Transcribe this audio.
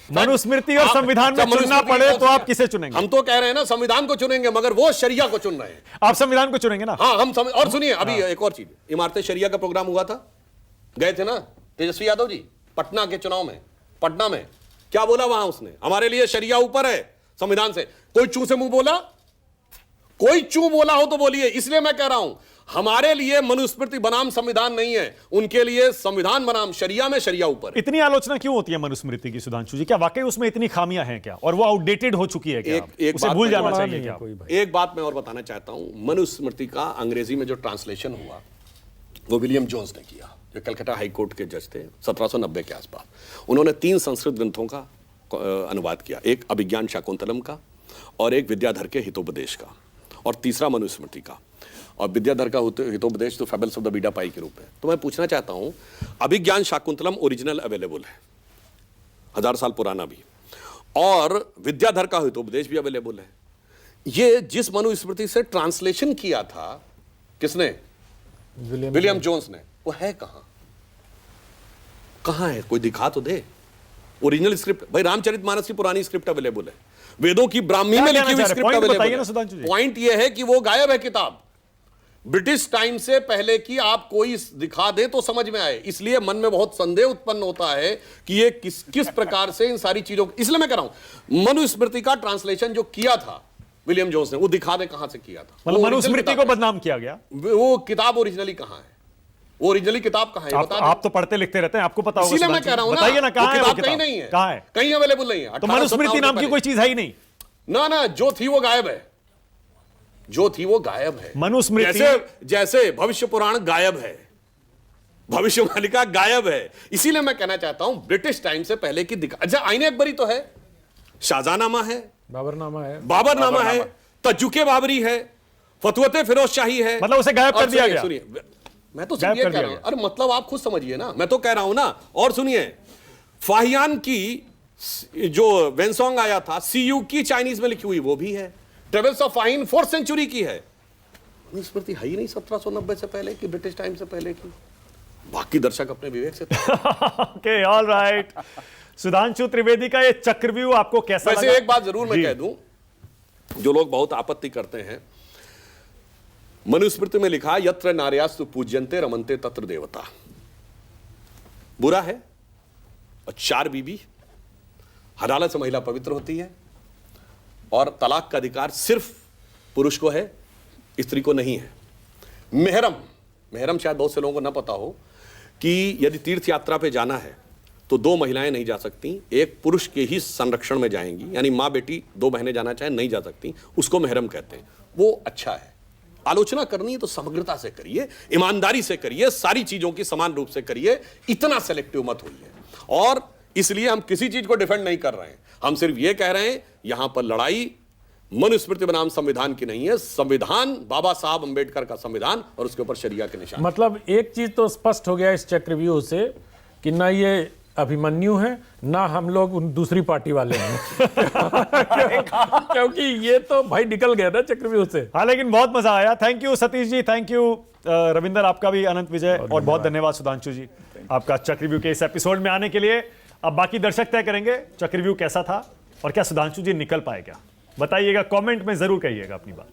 मनुस्मृति और संविधान में चुनना पड़े तो आप किसे चुनेंगे? हम तो कह रहे हैं ना संविधान को चुनेंगे, मगर वो शरिया को चुन रहे हैं। आप संविधान को चुनेंगे ना? हाँ, और सुनिए अभी एक और चीज, इमारत शरिया का प्रोग्राम हुआ था, गए थे ना तेजस्वी यादव जी पटना के चुनाव में, पटना में क्या बोला वहां उसने? हमारे लिए शरिया ऊपर है संविधान से। कोई चू से मुंह बोला? कोई चू बोला हो तो बोलिए। इसलिए मैं कह रहा हूं हमारे लिए मनुस्मृति बनाम संविधान नहीं है, उनके लिए संविधान बनाम शरिया में शरिया ऊपर। इतनी आलोचना क्यों होती है मनुस्मृति की सुधांशु जी? क्या वाकई उसमें इतनी खामियां हैं क्या, और वो आउटडेटेड हो चुकी है क्या? उसे भूल जाना चाहिए क्या? एक बात मैं और बताना चाहता हूं, मनुस्मृति का अंग्रेजी में जो ट्रांसलेशन हुआ वो विलियम जोन्स ने किया, जो कलकत्ता हाई कोर्ट के जज थे 1790 के आसपास। उन्होंने 3 संस्कृत ग्रंथों का अनुवाद किया, एक अभिज्ञान शाकुंतलम का, और एक विद्याधर के हितोपदेश का, और तीसरा मनुस्मृति का। और विद्याधर का हितोपदेश तो फेबल्स ऑफ द बीडा पाई के रूप में। तो मैं पूछना चाहता हूं, अभिज्ञान शाकुंतलम ओरिजिनल अवेलेबल है, 1000 साल पुराना भी, और विद्याधर का हितोपदेश भी अवेलेबल है। ये जिस मनुस्मृति से ट्रांसलेशन किया था किसने? विलियम जोन्स ने। वो है कहां है? कोई दिखा तो दे ओरिजिनल स्क्रिप्ट। भाई रामचरितमानस की पुरानी स्क्रिप्ट अवेलेबल है, वेदों की ब्राह्मी में लिखी हुई स्क्रिप्ट अवेलेबल है। पॉइंट यह है कि वो गायब है किताब। ब्रिटिश टाइम से पहले की आप कोई दिखा दे तो समझ में आए। इसलिए मन में बहुत संदेह उत्पन्न होता है कि ये किस प्रकार से इन सारी चीजों, इसलिए मैं कह रहा हूं मनुस्मृति का ट्रांसलेशन जो किया था विलियम जोन्स ने, वो दिखा दे कहां से किया था। मतलब मनुस्मृति को बदनाम किया गया। वो किताब ओरिजिनली कहां है? वो ओरिजिनली किताब कहां है? आप तो पढ़ते लिखते रहते हैं, आपको पता होगा। इसीलिए मैं कह रहा हूं ना, बताइए ना कहां है वो किताब? कहीं नहीं है, कहां है? कहीं अवेलेबल नहीं है। तो मनुस्मृति नाम की कोई चीज है ही नहीं ना, जो थी वो गायब है, जो थी वो गायब है। मनुस्मृति जैसे भविष्य पुराण गायब है, भविष्यवाणिका गायब है। इसीलिए मैं कहना चाहता हूं ब्रिटिश टाइम से पहले की अच्छा आईने अकबरी तो है, शाहजहानामा है, बाबरनामा है, तजुके बाबरी है, फतवते फिरोज शाही है। मतलब उसे गायब कर दिया गया। सुनिए, मैं तो सिर्फ ये कह रहा हूं, अरे मतलब आप खुद समझिए ना, मैं तो कह रहा हूं ना। और सुनिए, फाहियान की जो वेनसोंग आया था, सीयू की चाइनीज में लिखी हुई वो भी है। ट्रेवल्स ऑफ फाहिन 4th सेंचुरी की है। मनुस्मृति है ही नहीं 1790 से पहले की, ब्रिटिश टाइम से पहले की। बाकी दर्शक अपने विवेक से okay, all right. Sudhanshu Trivedi का ये चक्रव्यूह आपको कैसा लगा? वैसे एक बात जरूर मैं कह दूं, जो लोग बहुत आपत्ति करते हैं, मनुस्मृति में लिखा यत्र नार्यास्तु पूज्यन्ते रमन्ते तत्र देवता। बुरा है। और 4 बीबी, अदालत से महिला पवित्र होती है, और तलाक का अधिकार सिर्फ पुरुष को है, स्त्री को नहीं है। मेहरम शायद बहुत से लोगों को ना पता हो कि यदि तीर्थ यात्रा पे जाना है तो 2 महिलाएं नहीं जा सकती, एक पुरुष के ही संरक्षण में जाएंगी, यानी मां बेटी 2 बहनें जाना चाहे नहीं जा सकती, उसको मेहरम कहते हैं। वो अच्छा है। आलोचना करनी है तो समग्रता से करिए, ईमानदारी से करिए, सारी चीजों की समान रूप से करिए, इतना सेलेक्टिव मत होइए। और इसलिए हम किसी चीज को डिफेंड नहीं कर रहे हैं, हम सिर्फ ये कह रहे हैं यहां पर लड़ाई मनुस्मृति बनाम संविधान की नहीं है। संविधान बाबा साहब अंबेडकर का संविधान, और उसके ऊपर शरिया के निशान। मतलब एक चीज तो स्पष्ट हो गया इस चक्रव्यूह से कि ना ये अभिमन्यु है, ना हम लोग उन दूसरी पार्टी वाले हैं। क्योंकि ये तो भाई निकल गया ना चक्रव्यूह से। हाँ, लेकिन बहुत मजा आया। Thank you Satish ji, thank you Ravinder, आपका भी अनंत विजय, और बहुत धन्यवाद सुधांशु जी आपका चक्रव्यूह के इस एपिसोड में आने के लिए। अब बाकी दर्शक तय करेंगे चक्रव्यूह कैसा था, और क्या सुधांशु जी निकल पाए क्या। बताइएगा, कमेंट में जरूर कहिएगा अपनी बात।